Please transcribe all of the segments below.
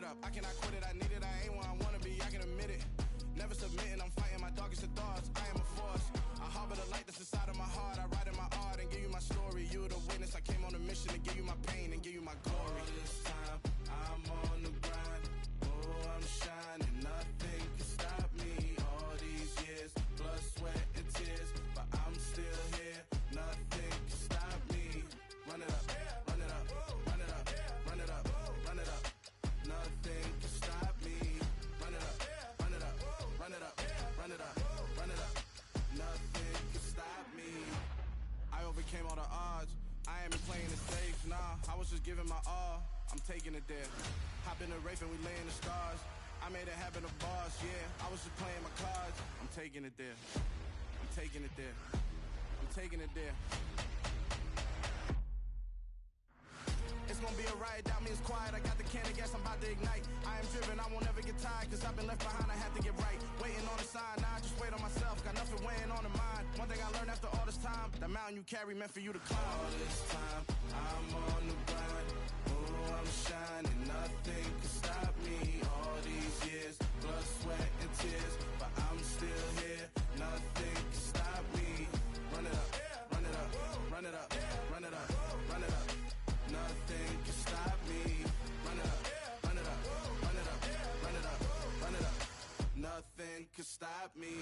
it up. I cannot quit it, I need it, I ain't where I wanna be, I can admit it. Never submitting, I'm fighting my darkest of thoughts. I am a force. I harbor the light that's inside of my heart. I write in my art and give you my story. You the witness, I came on a mission to give you my pain and give you my glory. All this time, I'm on the grind. Oh, I'm shining, nothing can stop me. All these years, blood, sweat, and tears, but I'm still here. Nothing can stop me. Run it up, run it up, run it up, run it up, run it up. Nothing can stop me. Run it up, run it up, run it up, run it up, run it up. Nothing can stop me. I overcame all the odds. I ain't been playing it safe, nah. I was just giving my all. I'm taking it there. Hop in the race and we lay in the stars. I made it happen, the boss, yeah. I was just playing my cards. I'm taking it there. I'm taking it there. I'm taking it there. It's gonna be a riot, doubt me it's quiet. I got the can of gas, I'm about to ignite. I am driven, I won't ever get tired, cause I've been left behind, I have to get right. Waiting on the sign, now I just wait on myself. Got nothing weighing on the mind. One thing I learned after all this time, the mountain you carry meant for you to climb. All this time, I'm on the grind. Oh, I'm shining, nothing can stop me. All these years, blood, sweat, and tears, but I'm still here. Nothing can stop me. Run it up, run it up, run it up, run it up, run it up. Nothing can stop me. Run it up, run it up, run it up, run it up, run it up. Nothing can stop me.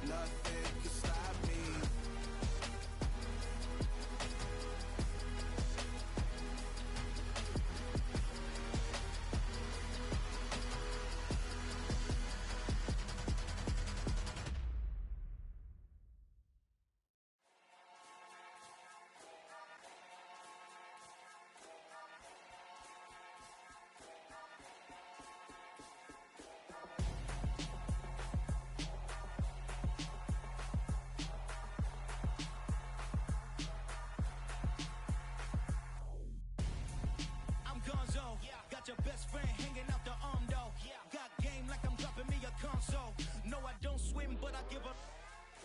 Nothing can stop me. Got your best friend hanging out the arm though. Got game like I'm dropping me a console. No, I don't swim, but I give up.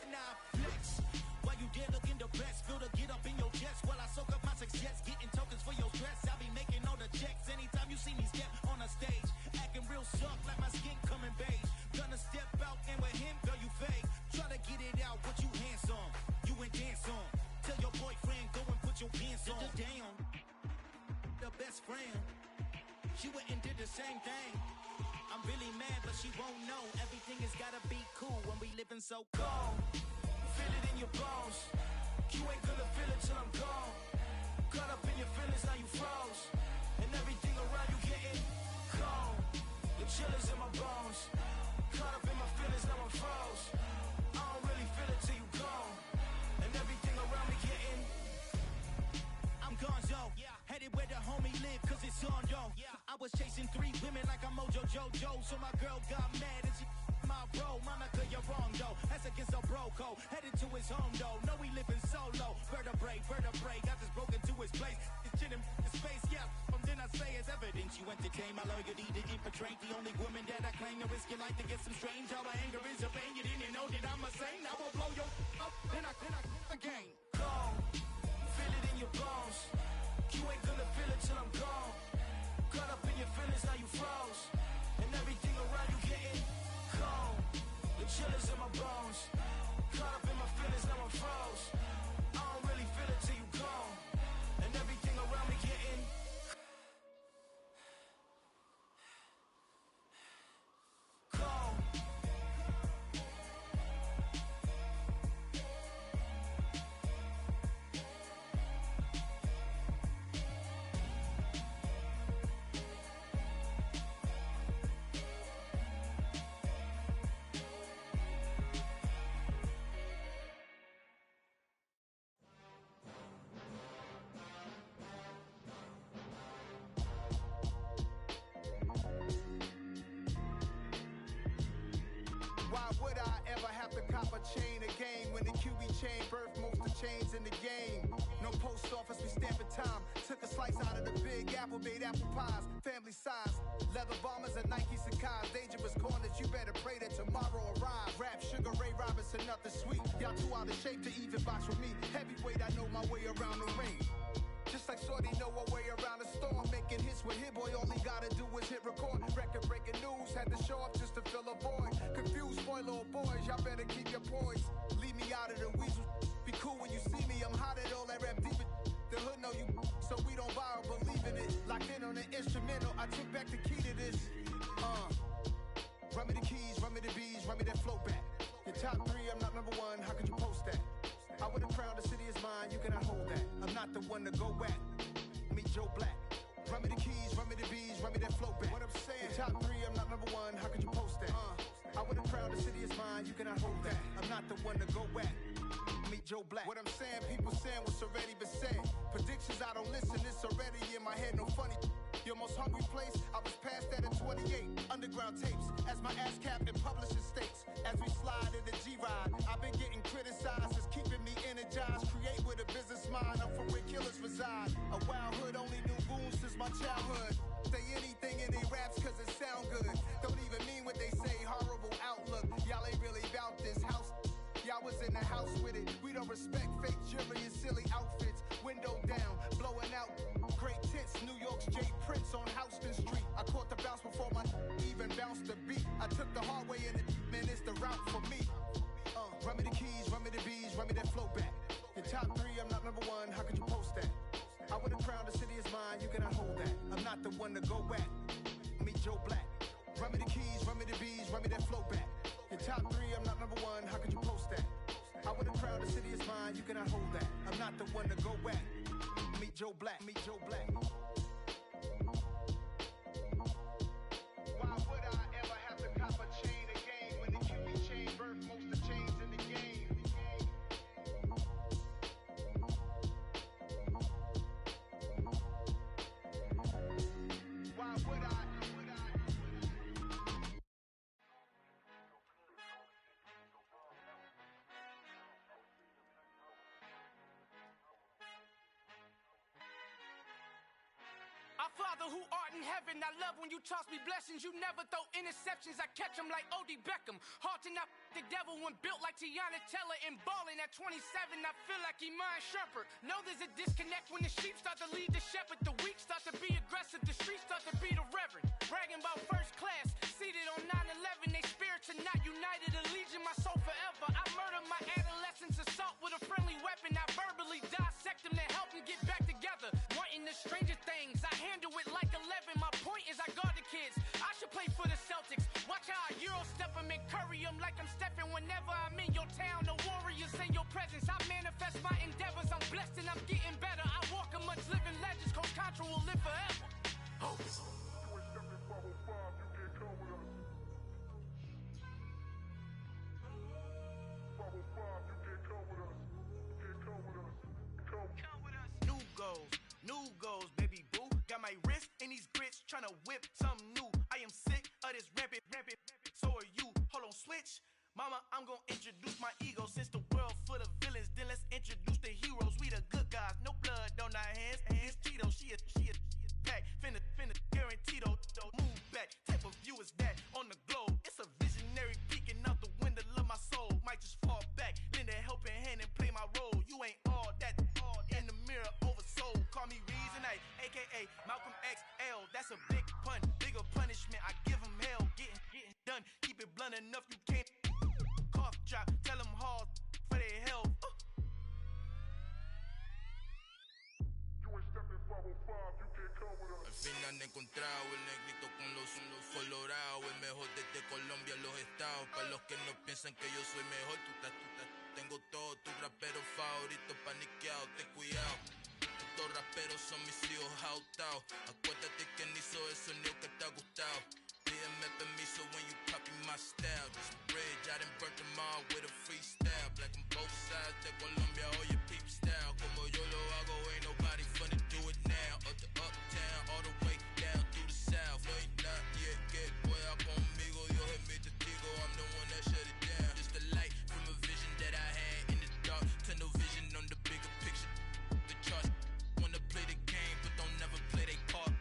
Now flex. While you there looking the best, feel the get up in your chest while I soak up my success, getting tokens for your stress. I be making all the checks anytime you see me step on a stage, acting real soft like my skin coming beige. Gonna step out and with him, girl, you fake. Try to get it out, what you handsome, you ain't dance on. Tell your boyfriend go and put your pants on. Down, the best friend. She went and did the same thing. I'm really mad, but she won't know. Everything has gotta be cool when we living so cold. Feel it in your bones. You ain't gonna feel it till I'm gone. Caught up in your feelings, now you froze. And everything around you getting cold. The chill is in my bones. Caught up in my feelings, now I'm froze. I don't really feel it till you gone. And everything around me getting I'm gonzo, headed where the homie live, cause it's on, yo. I was chasing 3 women like I'm Mojo Jojo, so my girl got mad and she my bro. Monica, you're wrong, though. That's against a bro code. Headed to his home, though. No, we living solo. Vertebrae, got just broken to his place. It's chin in his face, yeah. Then I say it's evidence you entertain my loyalty to infiltrate. The only woman that I claim to risk your life to get some strange. How my anger is a pain. You didn't know that I'm a saint. I will blow your up, then I again. Go. Feel it in your bones. You ain't gonna feel it till I'm gone. Caught up in your feelings, now you froze. And everything around you getting cold. The chill is in my bones. Caught up in my feelings, now I'm froze. I don't really feel it till you gone. And everything around me getting cold. Chain a game when the QB chain birthed most of chains in the game. No post office, we stamping time. Took a slice out of the big apple, made apple pies, family size. Leather bombers and Nike Sacai's. Dangerous corners, you better pray that tomorrow arrives. Rap, Sugar Ray Y'all too out of shape to even box with me. Heavyweight, I know my way around the ring. Just like Shorty know her way around the storm. Making hits with Hit Boy, all he gotta do is hit record. Record breaking news, had to show up just to fill a void. Confused boy, little boys, y'all better keep your poise. Leave me out of the weasel. Be cool when you see me, I'm hot at all that rap deep. The hood know you, so we don't borrow, believe in it. Locked in on the instrumental, I took back the key to this. Run me the keys, run me the bees, run me that flow back. Your top 3, I'm not number 1, how could you post that? I would have crowned the city is mine, you cannot hold that. I'm not the one to go at. Meet Joe Black. Run me the keys, run me the bees, run me that flow back. What I'm saying, your top 3, I'm not number 1, how could you post that? I would have crowned the city is mine, you cannot hold that. I'm not the one to go at. Meet Joe Black. What I'm saying, people saying what's already been said. Predictions, I don't listen, it's already in my head, no funny. Your most hungry place, I was past that at 28. Underground tapes, as my ass capped in publishing states. As we slide in the G-Ride, I've been getting criticized, it's keeping me energized. Create with a business mind, I'm from where killers reside. A wild hood, only knew goons since my childhood. Say anything in they raps cause it sound good. Don't even mean what they say, horrible outlook. Y'all ain't really about this house. Y'all was in the house with it. We don't respect fake jewelry and silly outfits. Window down, blowing out great tits. New York's J. Prince on Houston Street. I caught the bounce before my even bounced the beat. I took the hard way in it, man, it's the route for me. Run me the keys, run me the bees, run me that flow back. Your top 3, I'm not number 1, how could you post that? I would have crowned the city is mine, you cannot hold that. I'm not the one to go at. Meet Joe Black. Run me the keys, run me the bees, run me that flow back. Your top 3, I'm not number 1, how could you post that? I would have crowned the city is mine, you cannot hold that. I'm not the one to go at. Meet Joe Black, meet Joe Black. Why would I ever have to cop a chain again when the QB chain birthed most of the chains in the game? Why would I? Our Father who art in heaven, I love when you toss me blessings. You never throw interceptions, I catch them like O.D. Beckham. Hard to not the devil when built like Tiana Teller. And balling at 27, I feel like Iman Shumpert. Know there's a disconnect when the sheep start to lead the shepherd. The weak start to be aggressive, the streets start to be the reverend. Bragging about first class, seated on 9/11. They spirits are not united, a legion, my soul forever. I murder my adolescence, assault with a friendly weapon. I verbally dissect them to help them get back together. Wanting the stranger things, I handle it like 11. My point is I guard the kids. I should play for the Celtics. Watch how I Euro step them and curry them like I'm Stephen. Whenever I'm in your town, the Warriors in your presence. I manifest my endeavors. I'm blessed and I'm getting better. I walk amongst living legends. Coach Contra will live forever. Oh. New goals, baby boo. Got my wrist in these grits, tryna whip something new. I am sick of this rampant. So are you. Hold on, switch. Mama, I'm gonna introduce my ego. Since the world full of villains, then let's introduce the heroes. We the good guys, no blood on our hands. Hands Tito, she a pack. Finna, guaranteed. Move back. Type of view is that on the globe? It's a visionary peeking out the window of my soul. Might just fall back, lend a helping hand and play my role. You ain't all that. In the mirror, oversold. Call me Reason A, aka Malcolm XL. That's a big pun, bigger punishment. I give him hell, getting done. Keep it blunt enough, you can't. Cough drop, tell them hard for their health. Al fin han encontrado el negrito con los colorados, el mejor desde Colombia, los estados. Para los que no piensan que yo soy mejor, tengo todo, tu rapero favorito paniqueado, ten cuidado. Estos raperos son mis hijos jautados. Acuérdate quién hizo el sonido que te ha gustado. Pídeme permiso when you copy my style. Just a bridge, I done burnt them all with a freestyle. Black on both sides de Colombia, oye peep style. Como yo lo hago, ain't nobody finna do it now. Up to uptown, all the way down through the south. No ain't not yet, que pueda conmigo. Dios es mi testigo, I'm the one that shut it down. Just a light from a vision that I had in the dark. Tunnel vision on the bigger picture. The charts wanna play the game, but don't never play their part.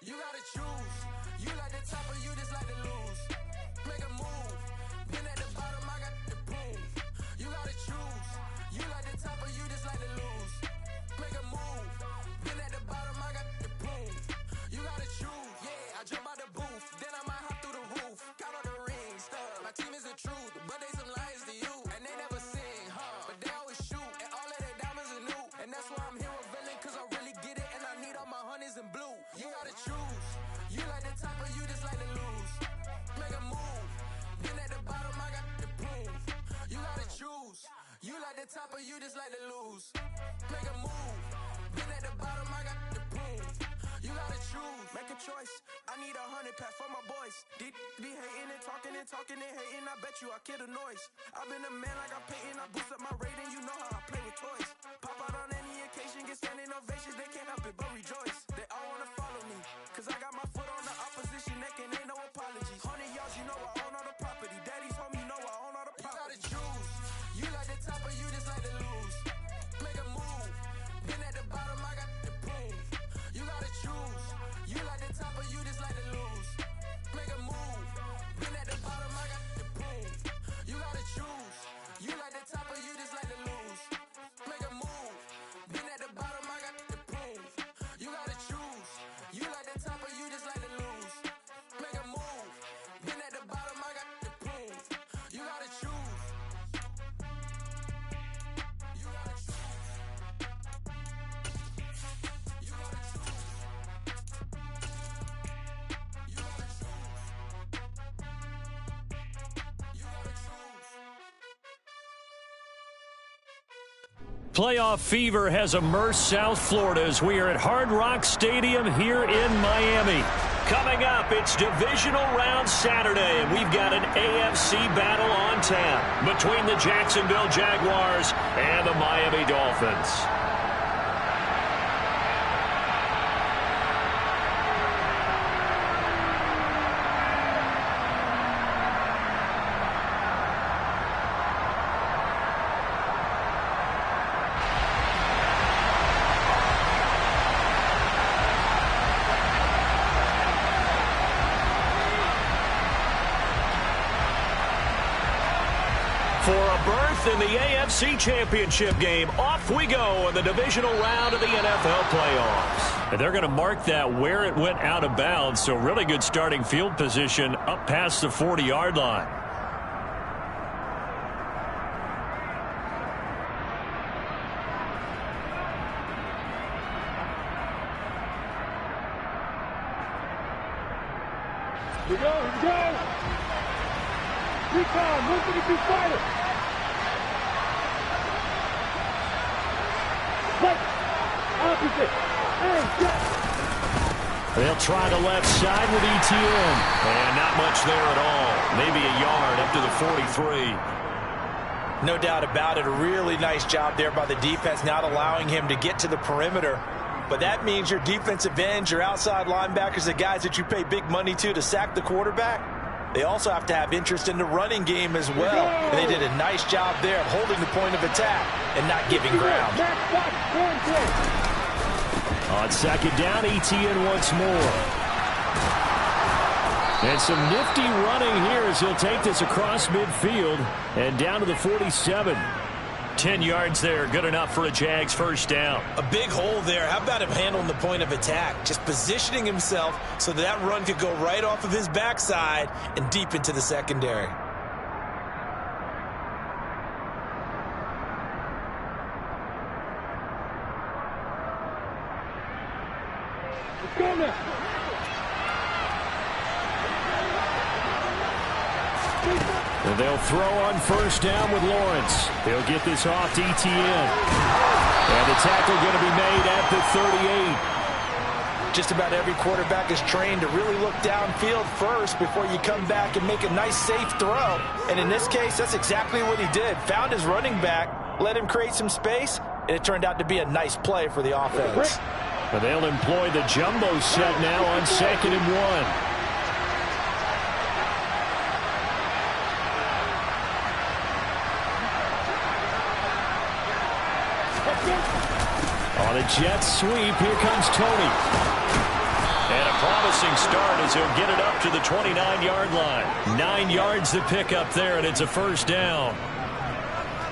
You gotta choose. You like the top or you just like to lose. Make a move. Been at the bottom, I got the proof. You gotta choose. You like the top or you just like to lose. Make a move. Been at the bottom, I got the proof. You gotta choose. Yeah, I jump out the booth. Then I might hop through the roof. Count on the rings, stuff. My team is the truth, but they some liars to you. And they never sing, huh? But they always shoot. And all of their diamonds are new. And that's why I'm here with villain, cause I really get it. And I need all my honeys in blue. You gotta choose. You like the top or you just like to lose. Make a move. Been at the bottom, I got the proof. You gotta choose. You like the top or you just like to lose. Make a move. Been at the bottom, I got the proof. You gotta choose. Make a choice. I need 100 pack for my boys. Be hating and talking and hating. I bet you I kill the noise. I've been a man like I'm Peyton. I boost up my rating. You know how I play with toys. Pop out on any occasion, get standing ovations. They can't help it but rejoice. They all wanna follow me, cause I got my foot on the opposition neck and ain't no apologies. 100 yards, you know I own all the property. Daddy's home, you know I own all the property. You gotta choose. You like the top or you just like to lose. Make a move. Been at the bottom, I got the proof. You gotta choose. You like the top or you just like to lose. Make a move. Been at the bottom, I got the proof. You gotta choose. You like the top or you just like to lose. Make a move. Been at the bottom, I got the proof. You gotta choose. You like the top or you just like to lose. Make a move. Been at the bottom, I got the proof. You gotta choose. You gotta choose. You gotta choose. You gotta choose. You gotta choose. Playoff fever has immersed South Florida as we are at Hard Rock Stadium here in Miami. Coming up, it's divisional round Saturday, and we've got an AFC battle on tap between the Jacksonville Jaguars and the Miami Dolphins. For a berth in the AFC Championship game, off we go in the divisional round of the NFL playoffs. And they're going to mark that where it went out of bounds, so really good starting field position up past the 40-yard line. Here we go, here we go! Recon, movement to be fired! They'll try the left side with Etienne. And not much there at all. Maybe a yard up to the 43. No doubt about it. A really nice job there by the defense, not allowing him to get to the perimeter. But that means your defensive ends, your outside linebackers, the guys that you pay big money to sack the quarterback, they also have to have interest in the running game as well. And they did a nice job there of holding the point of attack and not giving ground. On second down, Etienne once more. And some nifty running here as he'll take this across midfield and down to the 47. 10 yards there, good enough for a Jags first down. A big hole there. How about him handling the point of attack? Just positioning himself so that run could go right off of his backside and deep into the secondary. Let's go now. And they'll throw on first down with Lawrence. He'll get this off to Etienne. And the tackle going to be made at the 38. Just about every quarterback is trained to really look downfield first before you come back and make a nice, safe throw. And in this case, that's exactly what he did. Found his running back, let him create some space, and it turned out to be a nice play for the offense. And they'll employ the jumbo set now on 2nd and 1. On a jet sweep, here comes Tony. And a promising start as he'll get it up to the 29-yard line. 9 yards to pick up there, and it's a first down.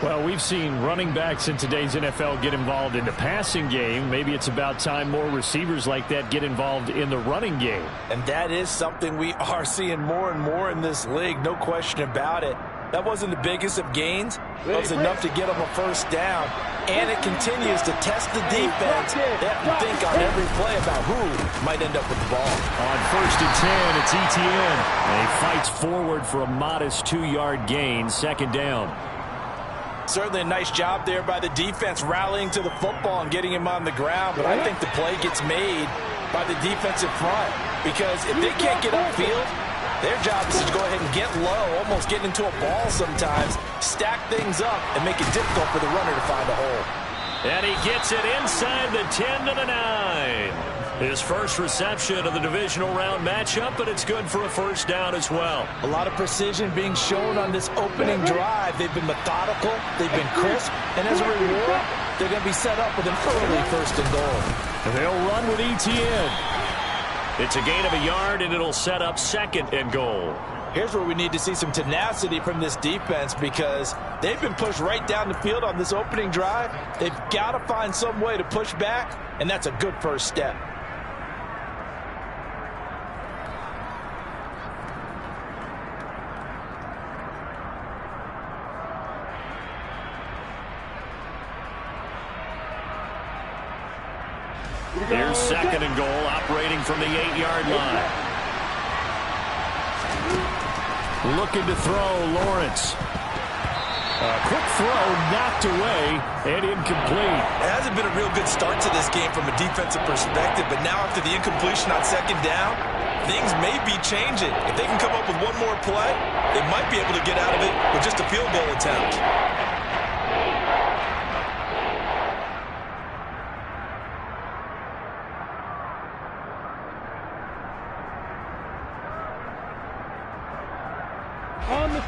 Well, we've seen running backs in today's NFL get involved in the passing game. Maybe it's about time more receivers like that get involved in the running game. And that is something we are seeing more and more in this league, no question about it. That wasn't the biggest of gains. It was enough to get them a first down. And it continues to test the defense. They have to think on every play about who might end up with the ball. On 1st and 10, it's Etienne. And he fights forward for a modest 2-yard gain, 2nd down. Certainly a nice job there by the defense rallying to the football and getting him on the ground. But I think the play gets made by the defensive front. Because if they can't get upfield, their job is to go ahead and get low, almost get into a ball sometimes, stack things up, and make it difficult for the runner to find a hole. And he gets it inside the 10 to the 9. His first reception of the divisional round matchup, but it's good for a first down as well. A lot of precision being shown on this opening drive. They've been methodical, they've been crisp, and as a reward, they're going to be set up with an early 1st and goal. And they'll run with Etienne. It's a gain of a yard, and it'll set up 2nd and goal. Here's where we need to see some tenacity from this defense because they've been pushed right down the field on this opening drive. They've got to find some way to push back, and that's a good first step. Here's 2nd and goal, operating from the 8-yard line. Looking to throw, Lawrence. A quick throw, knocked away, and incomplete. It hasn't been a real good start to this game from a defensive perspective, but now after the incompletion on 2nd down, things may be changing. If they can come up with one more play, they might be able to get out of it with just a field goal attempt.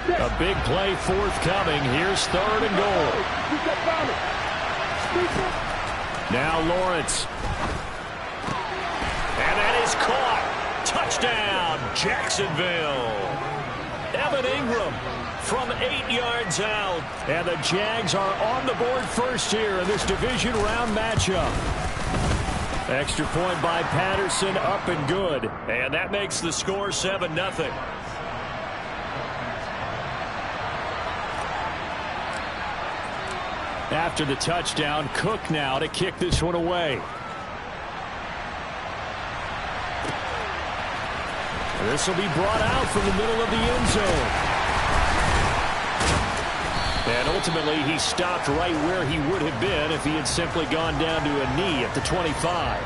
A big play forthcoming. Here's 3rd and goal. Now Lawrence. And that is caught. Touchdown, Jacksonville. Evan Ingram from 8 yards out. And the Jags are on the board first here in this division round matchup. Extra point by Patterson, up and good. And that makes the score 7-0. After the touchdown, Cook now to kick this one away. This will be brought out from the middle of the end zone. And ultimately, he stopped right where he would have been if he had simply gone down to a knee at the 25.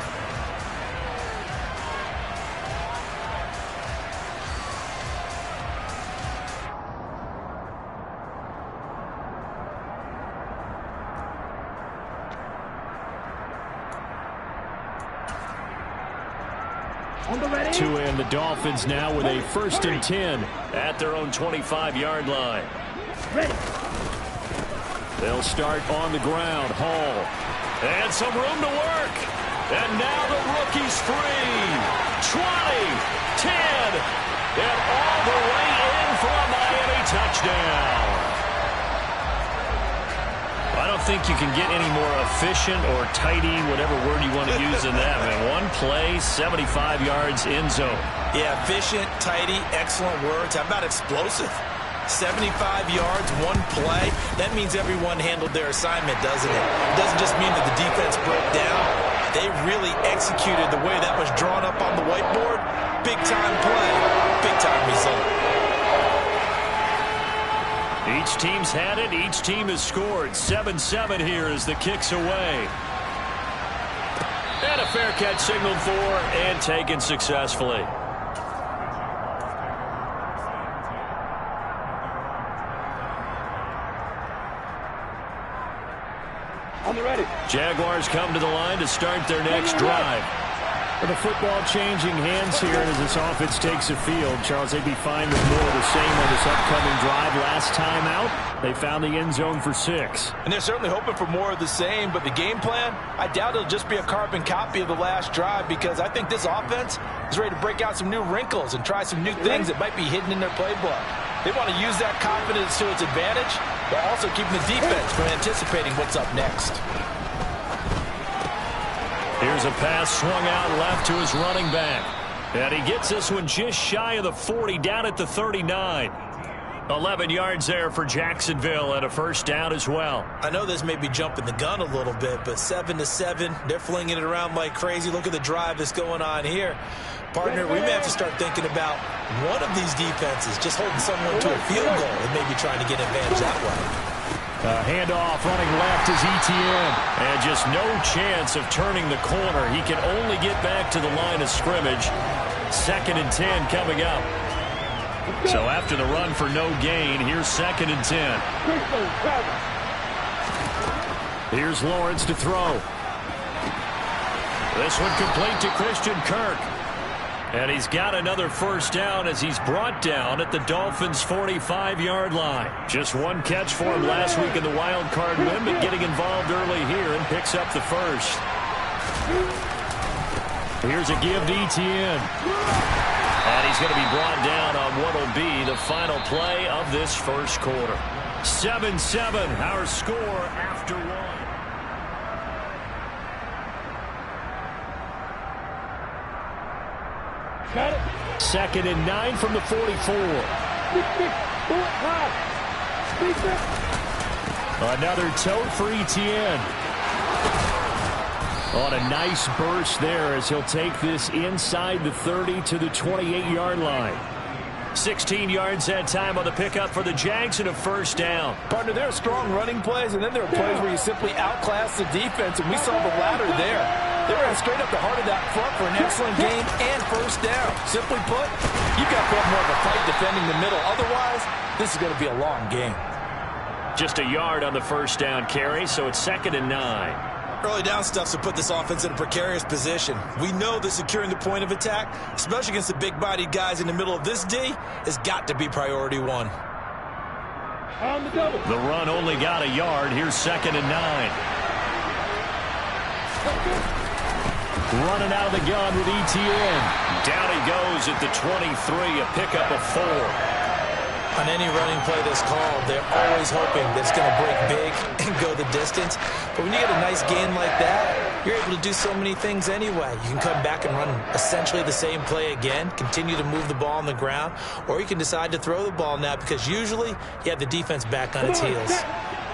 To end the Dolphins now with a 1st and 10 at their own 25-yard line. They'll start on the ground. Hall. And some room to work. And now the rookie's free. 20, 10, and all the way in for a Miami touchdown. I don't think you can get any more efficient or tidy, whatever word you want to use in that. I mean, one play, 75 yards in zone. Yeah, efficient, tidy, excellent words. How about explosive? 75 yards, one play. That means everyone handled their assignment, doesn't it? It doesn't just mean that the defense broke down. They really executed the way that was drawn up on the whiteboard. Big-time play, big-time result. Each team's had it. Each team has scored. 7-7 here as the kick's away. And a fair catch signaled for and taken successfully. On the ready. Jaguars come to the line to start their next drive. With the football changing hands here as this offense takes the field. Charles, they'd be fine with more of the same on this upcoming drive. Last time out, they found the end zone for 6. And they're certainly hoping for more of the same, but the game plan, I doubt it'll just be a carbon copy of the last drive, because I think this offense is ready to break out some new wrinkles and try some new things that might be hidden in their playbook. They want to use that confidence to its advantage, while also keeping the defense from anticipating what's up next. Here's a pass swung out left to his running back. And he gets this one just shy of the 40, down at the 39. 11 yards there for Jacksonville and a first down as well. I know this may be jumping the gun a little bit, but 7-7, they're flinging it around like crazy. Look at the drive that's going on here. Partner, we may have to start thinking about one of these defenses just holding someone to a field goal and maybe trying to get advantage that way. Handoff running left is Etienne. And just no chance of turning the corner. He can only get back to the line of scrimmage. 2nd and 10 coming up. So after the run for no gain, here's 2nd and 10. Here's Lawrence to throw. This one complete to Christian Kirk. And he's got another first down as he's brought down at the Dolphins' 45-yard line. Just one catch for him last week in the wild card win, but getting involved early here and picks up the first. Here's a give to Etienne. And he's going to be brought down on what will be the final play of this first quarter. 7-7, our score after one. 2nd and 9 from the 44. Another tote for Etienne. On a nice burst there as he'll take this inside the 30 to the 28-yard line. 16 yards that time on the pickup for the Jags and a first down. Partner, there are strong running plays, and then there are plays where you simply outclass the defense, and we saw the latter there. They ran straight up the heart of that front for an excellent game and first down. Simply put, you've got to put more of a fight defending the middle. Otherwise, this is going to be a long game. Just a yard on the first down carry, so it's 2nd and 9. Early down stuff to put this offense in a precarious position. We know that securing the point of attack, especially against the big-bodied guys in the middle of this D, has got to be priority one. On the double. The run only got a yard. Here's 2nd and 9. Running out of the gun with Etienne. Down he goes at the 23, a pickup of 4. On any running play that's called, they're always hoping that it's going to break big and go the distance. But when you get a nice gain like that, you're able to do so many things anyway. You can come back and run essentially the same play again, continue to move the ball on the ground, or you can decide to throw the ball now because usually you have the defense back on its heels.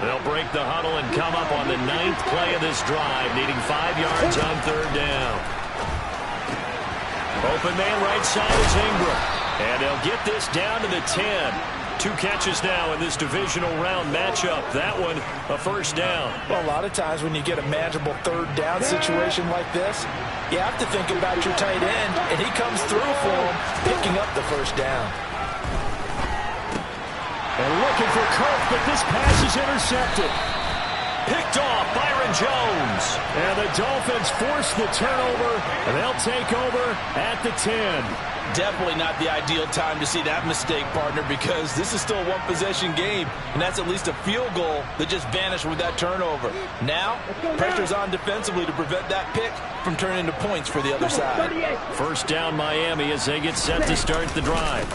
They'll break the huddle and come up on the 9th play of this drive, needing 5 yards on 3rd down. Open man right side is Ingram. And they'll get this down to the 10. 2 catches now in this divisional round matchup. That one, a first down. Well, a lot of times when you get a manageable 3rd down situation like this, you have to think about your tight end, and he comes through for him, picking up the first down. And looking for Kirk, but this pass is intercepted. Picked off Byron Jones. And the Dolphins force the turnover, and they'll take over at the 10. Definitely not the ideal time to see that mistake, partner, because this is still a one-possession game, and that's at least a field goal that just vanished with that turnover. Now, pressure's on defensively to prevent that pick from turning into points for the other side. First down Miami as they get set to start the drive.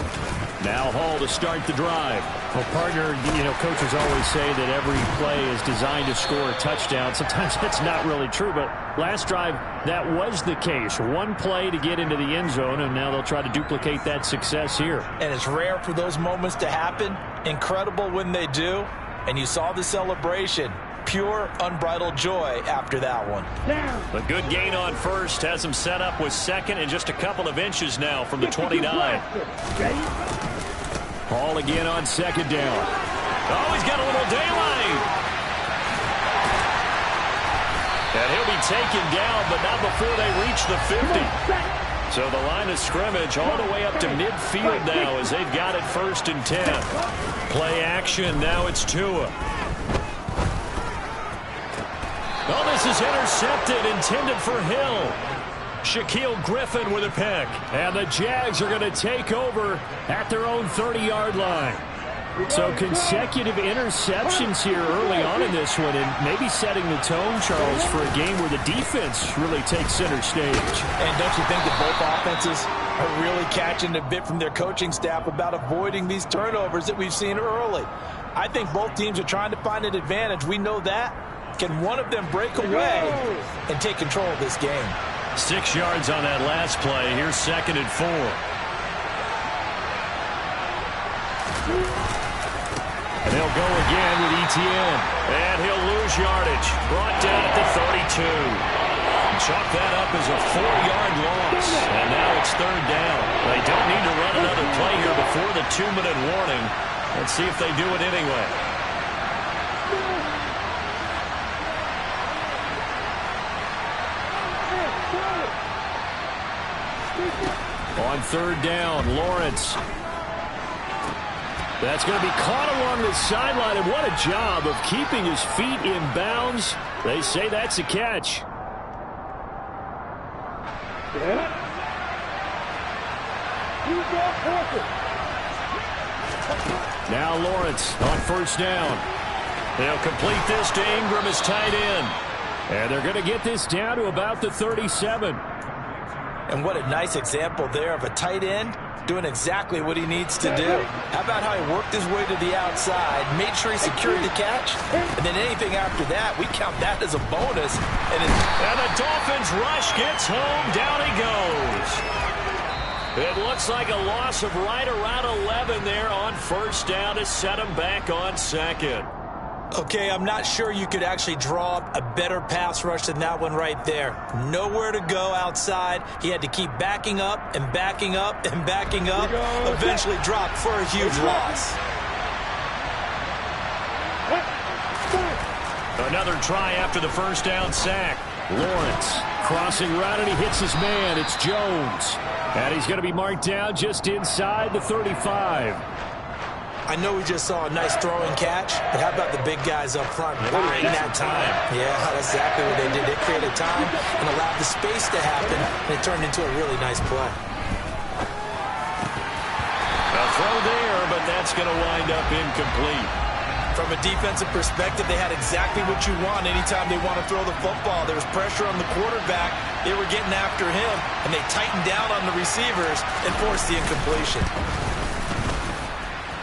Now Hall to start the drive. Well, partner, coaches always say that every play is designed to score a touchdown. Sometimes that's not really true, but last drive, that was the case. One play to get into the end zone, and now they'll try to duplicate that success here. And it's rare for those moments to happen. Incredible when they do. And you saw the celebration. Pure, unbridled joy after that one. A good gain on first has him set up with second and just a couple of inches now from the 29. Hall again on second down. Oh, he's got a little daylight. And he'll be taken down, but not before they reach the 50. So the line of scrimmage all the way up to midfield now as they've got it 1st and 10. Play action. Now it's Tua. Oh, this is intercepted, intended for Hill. Shaquille Griffin with a pick. And the Jags are going to take over at their own 30-yard line. So consecutive interceptions here early on in this one, and maybe setting the tone, Charles, for a game where the defense really takes center stage. And don't you think that both offenses are really catching a bit from their coaching staff about avoiding these turnovers that we've seen early? I think both teams are trying to find an advantage. We know that. Can one of them break away and take control of this game? 6 yards on that last play. Here's 2nd and 4. And they'll go again with Etienne. And he'll lose yardage. Brought down at the 32. Chalk that up as a 4-yard loss. And now it's 3rd down. They don't need to run another play here before the 2-minute warning. Let's see if they do it anyway. On 3rd down, Lawrence. That's going to be caught along the sideline, and what a job of keeping his feet in bounds. They say that's a catch. Now Lawrence on 1st down. They'll complete this to Ingram as tight end. And they're going to get this down to about the 37. And what a nice example there of a tight end doing exactly what he needs to do. How about how he worked his way to the outside, made sure he secured the catch, and then anything after that, we count that as a bonus. And the Dolphins rush gets home. Down he goes. It looks like a loss of right around 11 there on 1st down to set him back on 2nd. Okay, I'm not sure you could actually draw up a better pass rush than that one right there. Nowhere to go outside. He had to keep backing up and backing up and backing up. Eventually dropped for a huge loss. Another try after the 1st down sack. Lawrence crossing right, and he hits his man. It's Jones. And he's going to be marked down just inside the 35. I know we just saw a nice throwing catch, but how about the big guys up front buying that time? Yeah, that's exactly what they did. They created time and allowed the space to happen, and it turned into a really nice play. A throw there, but that's going to wind up incomplete. From a defensive perspective, they had exactly what you want anytime they want to throw the football. There was pressure on the quarterback. They were getting after him, and they tightened down on the receivers and forced the incompletion.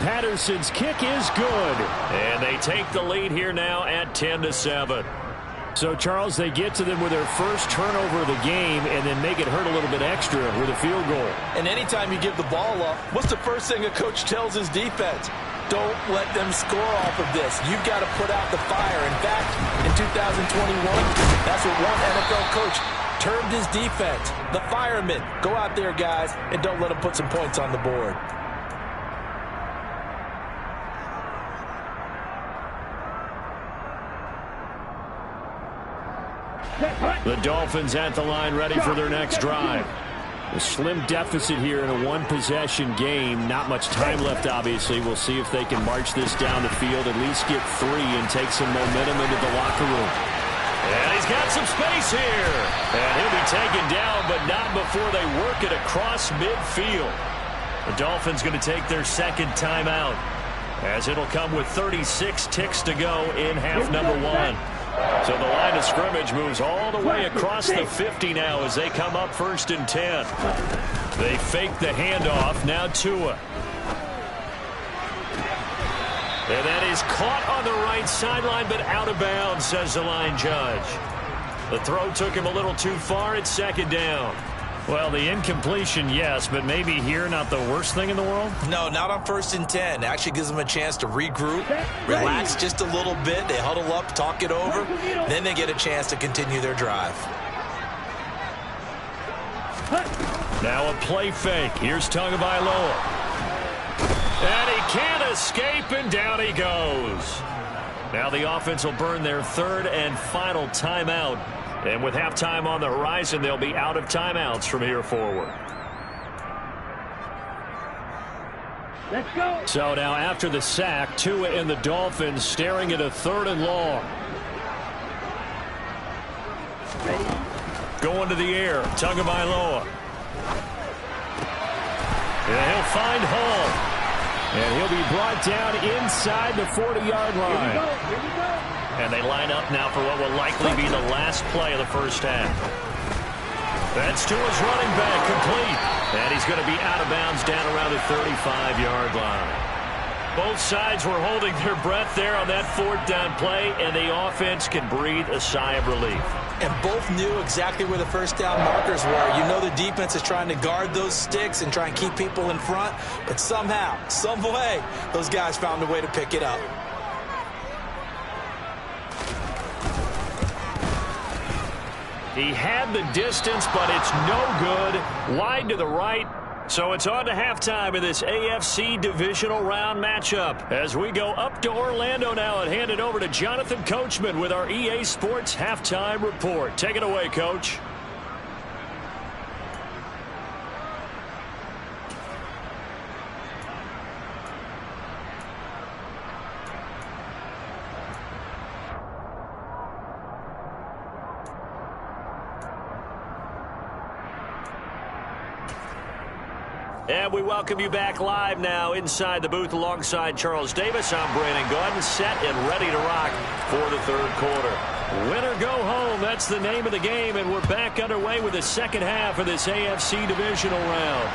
Patterson's kick is good. And they take the lead here now at 10-7. So, Charles, they get to them with their first turnover of the game and then make it hurt a little bit extra with a field goal. And anytime you give the ball up, what's the first thing a coach tells his defense? Don't let them score off of this. You've got to put out the fire. In fact, in 2021, that's what one NFL coach termed his defense. The firemen. Go out there, guys, and don't let them put some points on the board. The Dolphins at the line ready for their next drive. A slim deficit here in a one-possession game. Not much time left, obviously. We'll see if they can march this down the field, at least get 3 and take some momentum into the locker room. And he's got some space here. And he'll be taken down, but not before they work it across midfield. The Dolphins going to take their second timeout, as it'll come with 36 ticks to go in half number one. So the line of scrimmage moves all the way across the 50 now as they come up 1st and 10. They fake the handoff. Now Tua. And that is caught on the right sideline, but out of bounds, says the line judge. The throw took him a little too far. It's 2nd down. Well, the incompletion, yes, but maybe here not the worst thing in the world? No, not on 1st and 10. Actually gives them a chance to regroup, relax just a little bit. They huddle up, talk it over. Then they get a chance to continue their drive. Now a play fake. Here's Tagovailoa. And he can't escape, and down he goes. Now the offense will burn their 3rd and final timeout. And with halftime on the horizon, they'll be out of timeouts from here forward. Let's go. So now after the sack, Tua and the Dolphins staring at a 3rd and long. Going to the air, Tagovailoa. And he'll find Hall. And he'll be brought down inside the 40-yard line. Here we go. And they line up now for what will likely be the last play of the first half. That's Tua's running back, complete. And he's going to be out of bounds down around the 35-yard line. Both sides were holding their breath there on that 4th down play, and the offense can breathe a sigh of relief. And both knew exactly where the 1st down markers were. You know the defense is trying to guard those sticks and try and keep people in front, but somehow, some way, those guys found a way to pick it up. He had the distance, but it's no good. Wide to the right. So it's on to halftime in this AFC divisional round matchup. As we go up to Orlando now and hand it over to Jonathan Coachman with our EA Sports Halftime Report. Take it away, Coach. And we welcome you back live now inside the booth alongside Charles Davis. I'm Brandon Gunn, set and ready to rock for the 3rd quarter. Win or go home, that's the name of the game, and we're back underway with the second half of this AFC divisional round.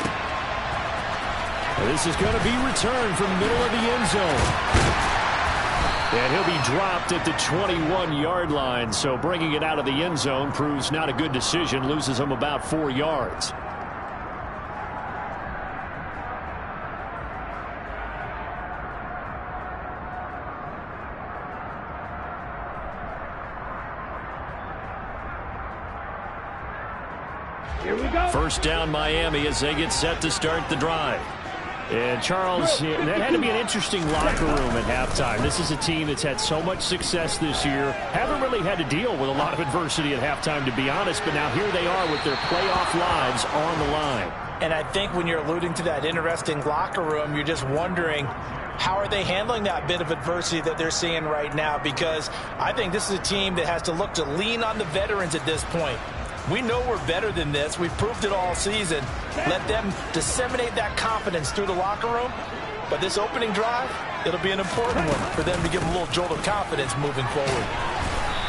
This is going to be returned from the middle of the end zone. And he'll be dropped at the 21-yard line, so bringing it out of the end zone proves not a good decision, loses him about 4 yards. Here we go. 1st down Miami as they get set to start the drive. And Charles, that had to be an interesting locker room at halftime. This is a team that's had so much success this year. Haven't really had to deal with a lot of adversity at halftime, to be honest. But now here they are with their playoff lives on the line. And I think when you're alluding to that interesting locker room, you're just wondering, how are they handling that bit of adversity that they're seeing right now? Because I think this is a team that has to look to lean on the veterans at this point. We know we're better than this. We've proved it all season. Let them disseminate that confidence through the locker room. But this opening drive, it'll be an important one for them to give them a little jolt of confidence moving forward.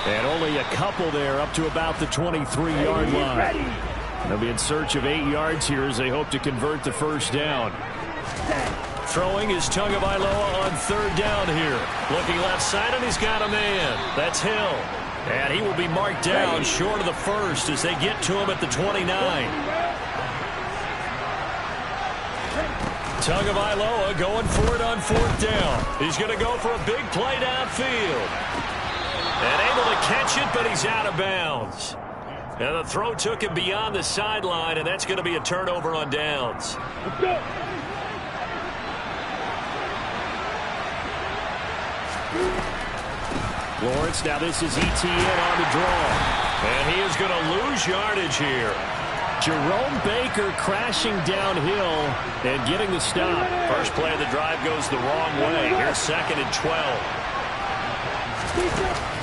And only a couple there up to about the 23-yard line. They'll be in search of 8 yards here as they hope to convert the 1st down. Throwing is Tagovailoa on 3rd down here. Looking left side, and he's got a man. That's Hill. And he will be marked down short of the 1st as they get to him at the 29. Tagovailoa going for it on 4th down. He's going to go for a big play downfield. And able to catch it, but he's out of bounds. And the throw took him beyond the sideline, and that's going to be a turnover on downs. Let's go. Lawrence, now this is ETN on the draw. And he is going to lose yardage here. Jerome Baker crashing downhill and getting the stop. First play of the drive goes the wrong way. Here's 2nd and 12.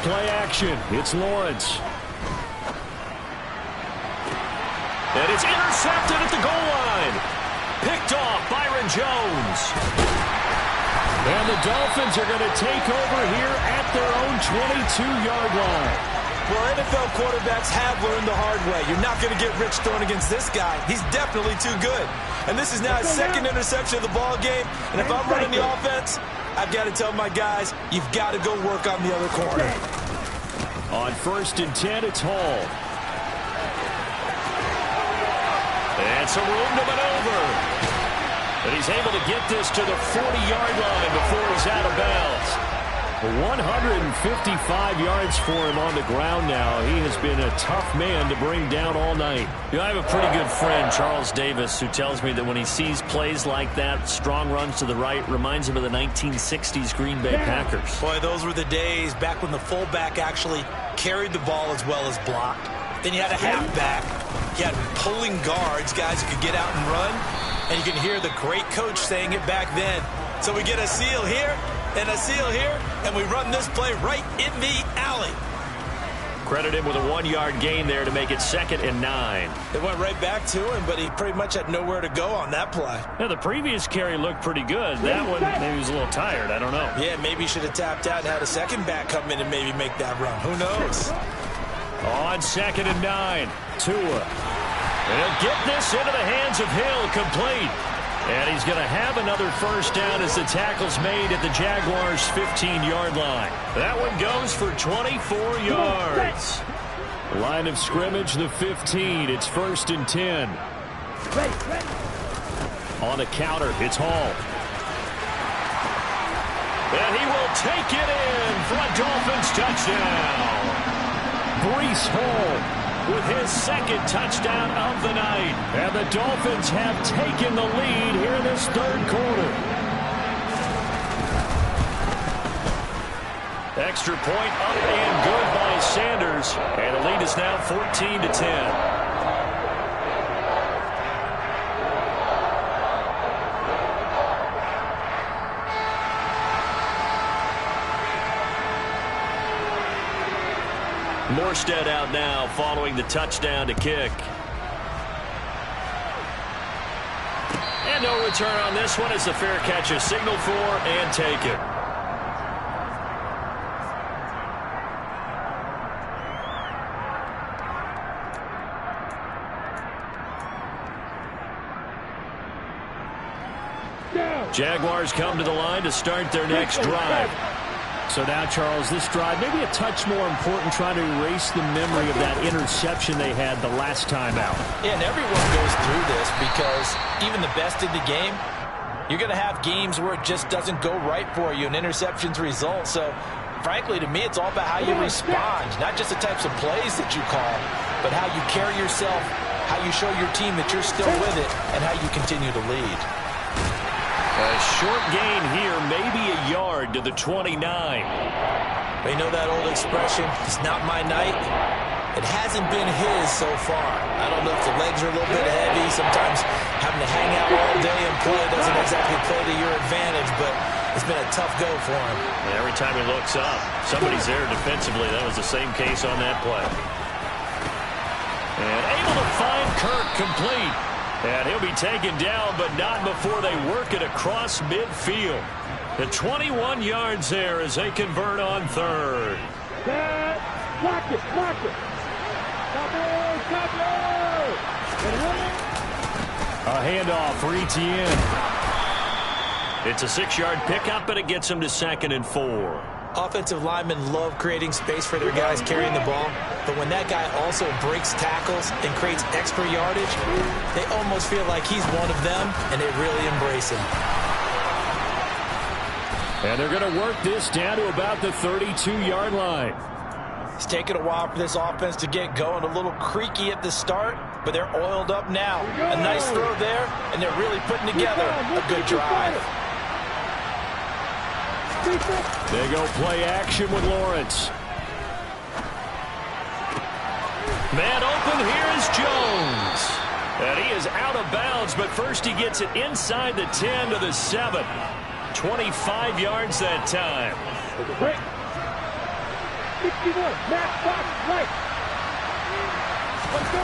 play action. It's Lawrence. And it's intercepted at the goal line. Picked off Byron Jones. And the Dolphins are going to take over here at their own 22-yard line. Well, NFL quarterbacks have learned the hard way. You're not going to get rich throwing against this guy. He's definitely too good. And this is now his second interception of the ball game. And if I'm running the offense, I've got to tell my guys, you've got to go work on the other corner. On 1st and 10, it's Hall. And some room to maneuver. And he's able to get this to the 40-yard line before he's out of bounds. 155 yards for him on the ground now. He has been a tough man to bring down all night. You know, I have a pretty good friend, Charles Davis, who tells me that when he sees plays like that, strong runs to the right, reminds him of the 1960s Green Bay Packers. Boy, those were the days back when the fullback actually carried the ball as well as blocked. Then you had a halfback. You had pulling guards, guys who could get out and run. And you can hear the great coach saying it back then. So we get a seal here and a seal here, and we run this play right in the alley. Credit him with a 1-yard gain there to make it 2nd and 9. It went right back to him, but he pretty much had nowhere to go on that play. Yeah, the previous carry looked pretty good. That one, maybe he was a little tired. I don't know. Yeah, maybe he should have tapped out and had a second back come in and maybe make that run. Who knows? On 2nd and 9, Tua. And he'll get this into the hands of Hill, complete. And he's going to have another first down as the tackle's made at the Jaguars' 15-yard line. That one goes for 24 yards. Line of scrimmage, the 15. It's 1st and 10. On the counter, it's Hall. And he will take it in for a Dolphins touchdown. Breece Hall with his 2nd touchdown of the night. And the Dolphins have taken the lead here in this 3rd quarter. Extra point up and good by Sanders. And the lead is now 14-10. Morstead out now following the touchdown to kick. And no return on this one as the fair catch is signaled for and taken. Jaguars come to the line to start their next drive. So now, Charles, this drive maybe a touch more important, trying to erase the memory of that interception they had the last time out. Yeah, and everyone goes through this because even the best in the game, you're going to have games where it just doesn't go right for you and interceptions result. So, frankly, to me, it's all about how you respond, not just the types of plays that you call, but how you carry yourself, how you show your team that you're still with it, and how you continue to lead. A short gain here, maybe a yard to the 29. You know that old expression, it's not my night? It hasn't been his so far. I don't know if the legs are a little bit heavy. Sometimes having to hang out all day and play doesn't exactly play to your advantage, but it's been a tough go for him. And every time he looks up, somebody's there defensively. That was the same case on that play. And able to find Kirk complete. And he'll be taken down, but not before they work it across midfield. The 21 yards there as they convert on 3rd. Block it, block it. A handoff for Etienne. It's a 6-yard pickup, but it gets him to 2nd and 4. Offensive linemen love creating space for their guys carrying the ball, but when that guy also breaks tackles and creates extra yardage, they almost feel like he's one of them, and they really embrace him. And they're going to work this down to about the 32-yard line. It's taken a while for this offense to get going, a little creaky at the start, but they're oiled up now. A nice throw there, and they're really putting together a good drive. They go play action with Lawrence. Man open, here is Jones. And he is out of bounds, but first he gets it inside the 10 to the 7. 25 yards that time. 61. Matt box right. Let's go.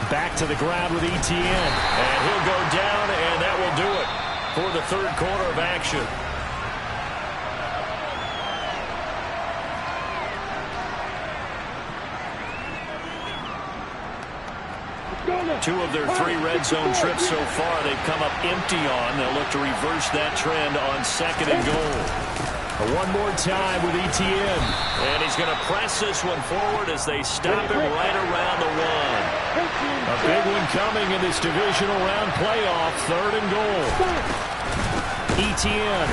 Back to the ground with ETN. And he'll go down, and that will do it for the third quarter of action. Two of their three red zone trips so far, they've come up empty on. They'll look to reverse that trend on second and goal. One more time with ETN. And he's going to press this one forward as they stop him right around the one. A big one coming in this divisional round playoff, third and goal. ETN.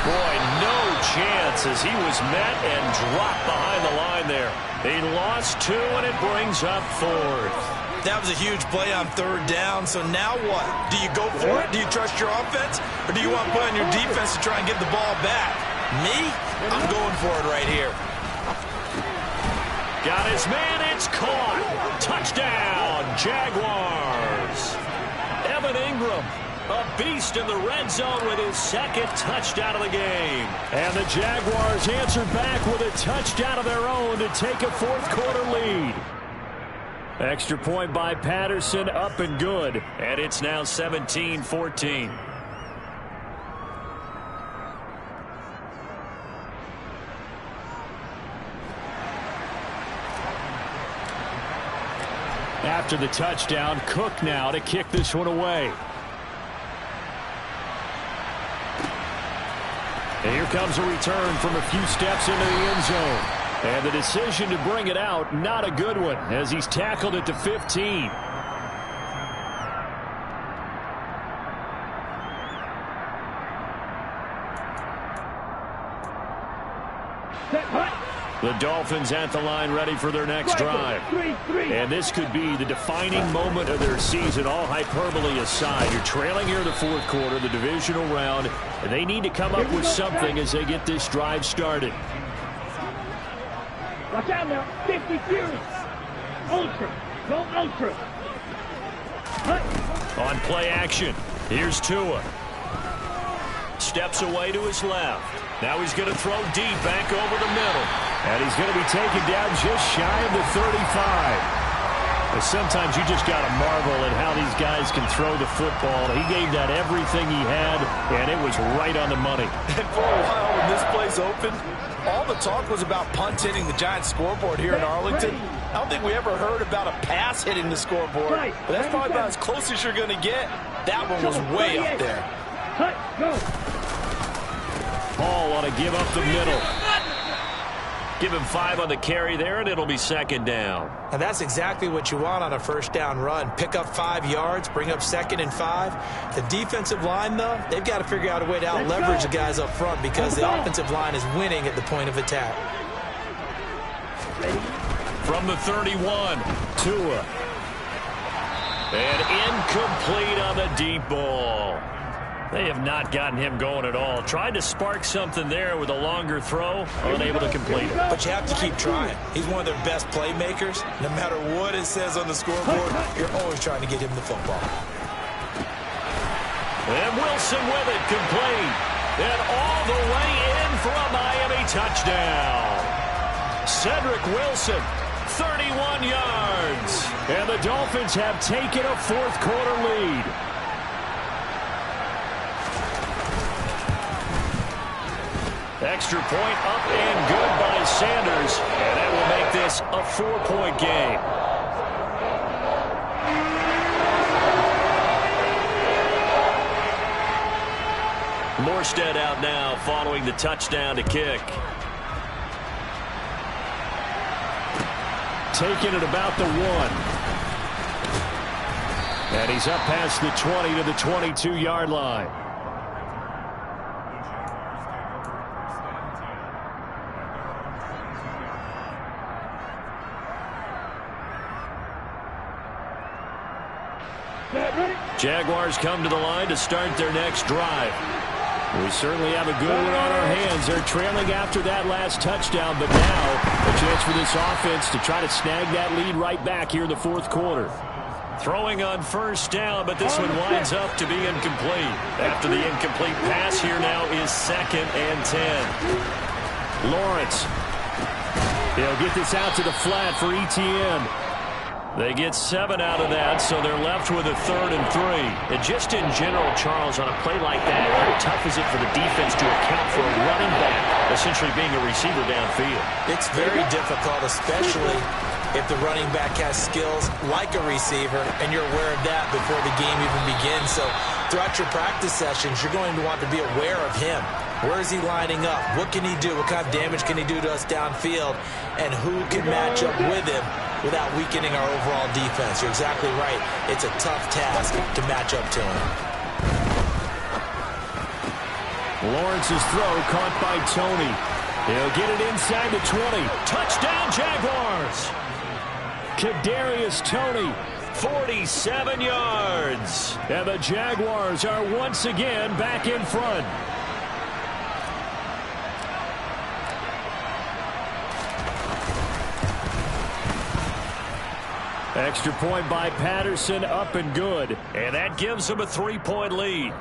Boy, no chance as he was met and dropped behind the line there. He lost two, and it brings up fourth. That was a huge play on third down. So now what? Do you go for it? Do you trust your offense? Or do you want to put on your defense to try and get the ball back? Me? I'm going for it right here. Got his man. It's caught. Touchdown, Jaguars. Evan Ingram, a beast in the red zone with his second touchdown of the game. And the Jaguars answer back with a touchdown of their own to take a fourth quarter lead. Extra point by Patterson, up and good. And it's now 17-14. After the touchdown, Cook now to kick this one away. And here comes a return from a few steps into the end zone. And the decision to bring it out, not a good one, as he's tackled at the 15. The Dolphins at the line ready for their next drive. And this could be the defining moment of their season, all hyperbole aside. You're trailing here in the fourth quarter, the divisional round, and they need to come up with something as they get this drive started. Watch out now. 50 Fury. Ultra. Go ultra. On play action, here's Tua. Steps away to his left. Now he's going to throw deep back over the middle. And he's going to be taken down just shy of the 35. Sometimes you just got to marvel at how these guys can throw the football. He gave that everything he had, and it was right on the money. And for a while when this place opened, all the talk was about punts hitting the Giants scoreboard here in Arlington. I don't think we ever heard about a pass hitting the scoreboard, but that's probably about as close as you're going to get. That one was way up there. Paul ought to give up the middle. Give him 5 on the carry there, and it'll be second down. And that's exactly what you want on a first down run. Pick up 5 yards, bring up second and 5. The defensive line, though, they've got to figure out a way to out-leverage the guys up front because the offensive line is winning at the point of attack. From the 31, Tua. And incomplete on the deep ball. They have not gotten him going at all. Tried to spark something there with a longer throw, unable to complete it. But you have to keep trying. He's one of their best playmakers. No matter what it says on the scoreboard, you're always trying to get him the football. And Wilson with it, complete. And all the way in for a Miami touchdown. Cedric Wilson, 31 yards. And the Dolphins have taken a fourth quarter lead. Extra point up and good by Sanders. And that will make this a 4-point game. Morstead out now following the touchdown to kick. Taking it about the 1. And he's up past the 20 to the 22-yard line. Jaguars come to the line to start their next drive. We certainly have a good one on our hands. They're trailing after that last touchdown, but now a chance for this offense to try to snag that lead right back here in the fourth quarter. Throwing on first down, but this one winds up to be incomplete. After the incomplete pass, here now is 2nd and 10. Lawrence He'll get this out to the flat for Etienne. They get 7 out of that, so they're left with a 3rd and 3. And just in general, Charles, on a play like that, how tough is it for the defense to account for a running back essentially being a receiver downfield? It's very difficult, especially if the running back has skills like a receiver, and you're aware of that before the game even begins. So throughout your practice sessions, you're going to want to be aware of him. Where is he lining up? What can he do? What kind of damage can he do to us downfield? And who can match up with him without weakening our overall defense? You're exactly right. It's a tough task to match up to him. Lawrence's throw caught by Tony. He'll get it inside the 20. Touchdown, Jaguars! Kadarius Toney, 47 yards. And the Jaguars are once again back in front. Extra point by Patterson, up and good. And that gives them a 3-point lead.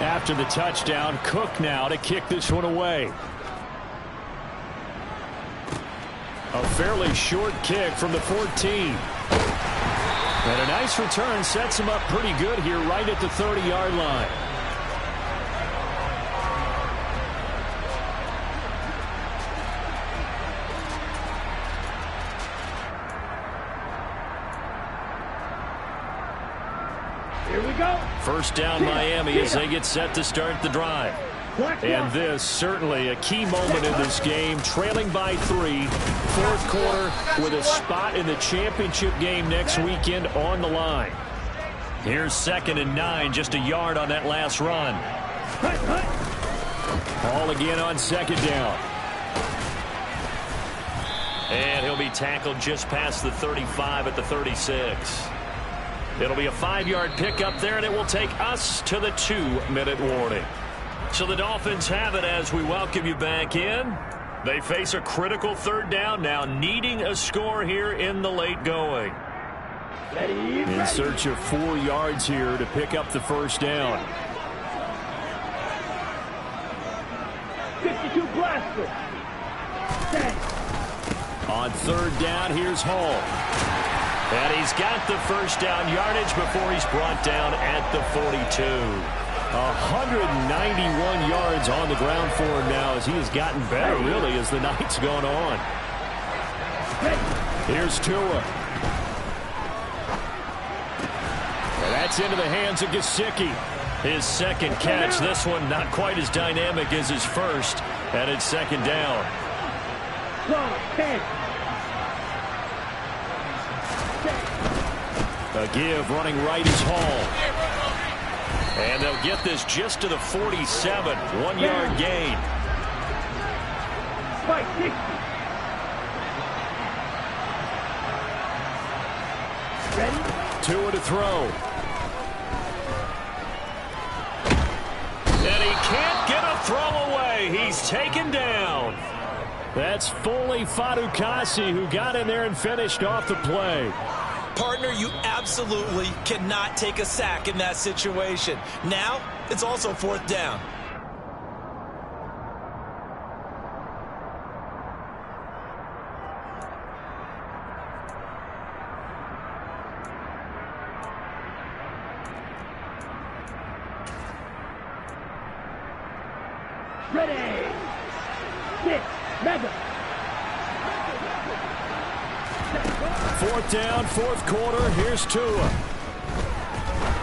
After the touchdown, Cook now to kick this one away. A fairly short kick from the 14. And a nice return sets him up pretty good here right at the 30-yard line. First down Miami as they get set to start the drive. And this certainly a key moment in this game, trailing by 3, fourth quarter with a spot in the championship game next weekend on the line. Here's 2nd and 9, just a yard on that last run. Ball again on 2nd down. And he'll be tackled just past the 35 at the 36. It'll be a 5-yard pickup there, and it will take us to the 2-minute warning. So the Dolphins have it as we welcome you back in. They face a critical 3rd down now, needing a score here in the late going. In search of 4 yards here to pick up the first down. 52 blaster. On 3rd down, here's Hall. And he's got the first down yardage before he's brought down at the 42. 191 yards on the ground for him now as he has gotten better, really, as the night's gone on. Here's Tua. And that's into the hands of Gesicki. His 2nd catch. This one not quite as dynamic as his first. And it's 2nd down. A give running right is Hall. And they'll get this just to the 47. 1-yard gain. Tua to throw. And he can't get a throw away. He's taken down. That's Foley Fadukasi who got in there and finished off the play. Partner, you absolutely cannot take a sack in that situation. Now, it's also 4th down. Ready. Sit. Mega. 4th down, 4th quarter. Here's Tua.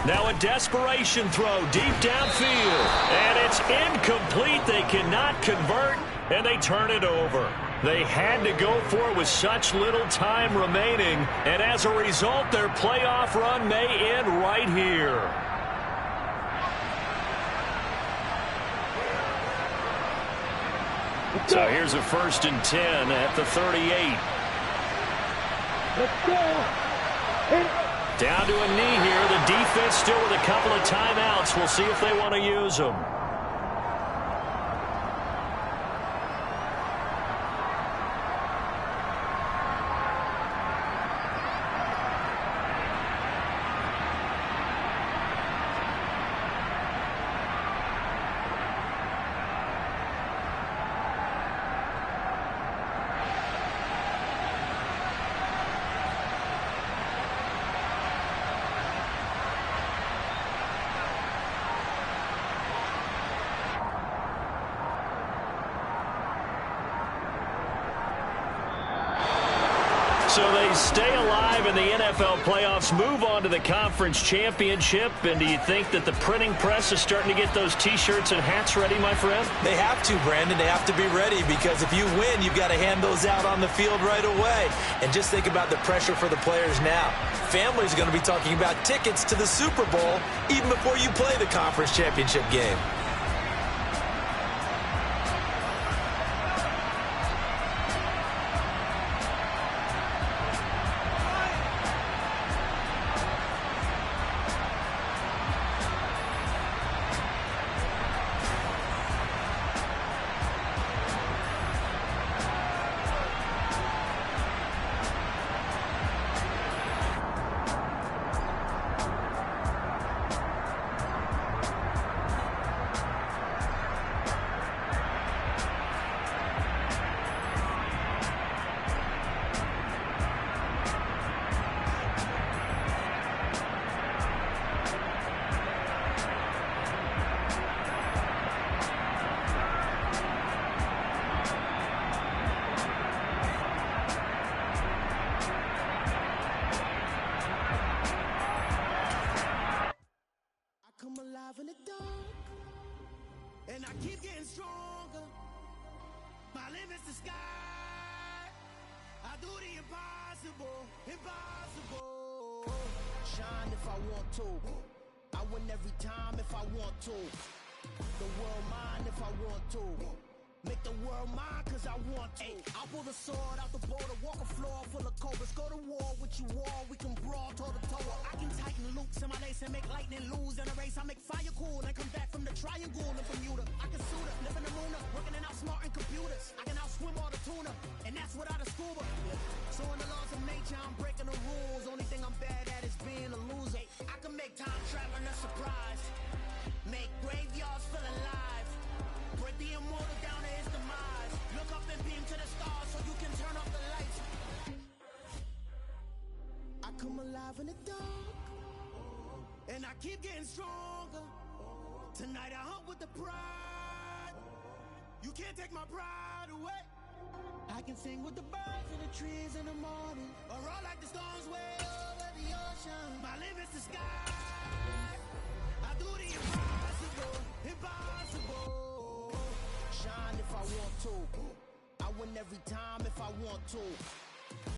Now a desperation throw deep downfield. And it's incomplete. They cannot convert, and they turn it over. They had to go for it with such little time remaining. And as a result, their playoff run may end right here. So here's a 1st and 10 at the 38. Let's go. Down to a knee here. The defense still with a couple of timeouts. We'll see if they want to use them. So they stay alive in the NFL playoffs, move on to the conference championship. And do you think that the printing press is starting to get those T-shirts and hats ready, my friend? They have to, Brandon. They have to be ready because if you win, you've got to hand those out on the field right away. And just think about the pressure for the players now. Families are going to be talking about tickets to the Super Bowl even before you play the conference championship game. In the dark, and I keep getting stronger. My limit's the sky. I do the impossible, impossible. Shine if I want to. I win every time if I want to. The world mine if I want to. Make the world mine cause I want to. I'll pull the sword out the border, walk a floor full of cobras. Go to war with you all, we can brawl toe to toe. I can tighten loops in my lace and make lightning lose in a race. I make fire cool and come back from the triangle in Bermuda. I can suit up, live in the moon up, working and outsmarting computers. I can outswim all the tuna, and that's without a scuba. So in the laws of nature, I'm breaking the rules. Only thing I'm bad at is being a loser. I can make time traveling a surprise. Make graveyards feel alive. Break the immortal down to his demise. Look up and beam to the stars so you can turn off the lights. I come alive in the dark, and I keep getting stronger. Tonight I hunt with the pride. You can't take my pride away. I can sing with the birds and the trees in the morning, or roll like the storms way over the ocean. My limit's the sky. I do the impossible, impossible. Shine if I want to. I win every time if I want to.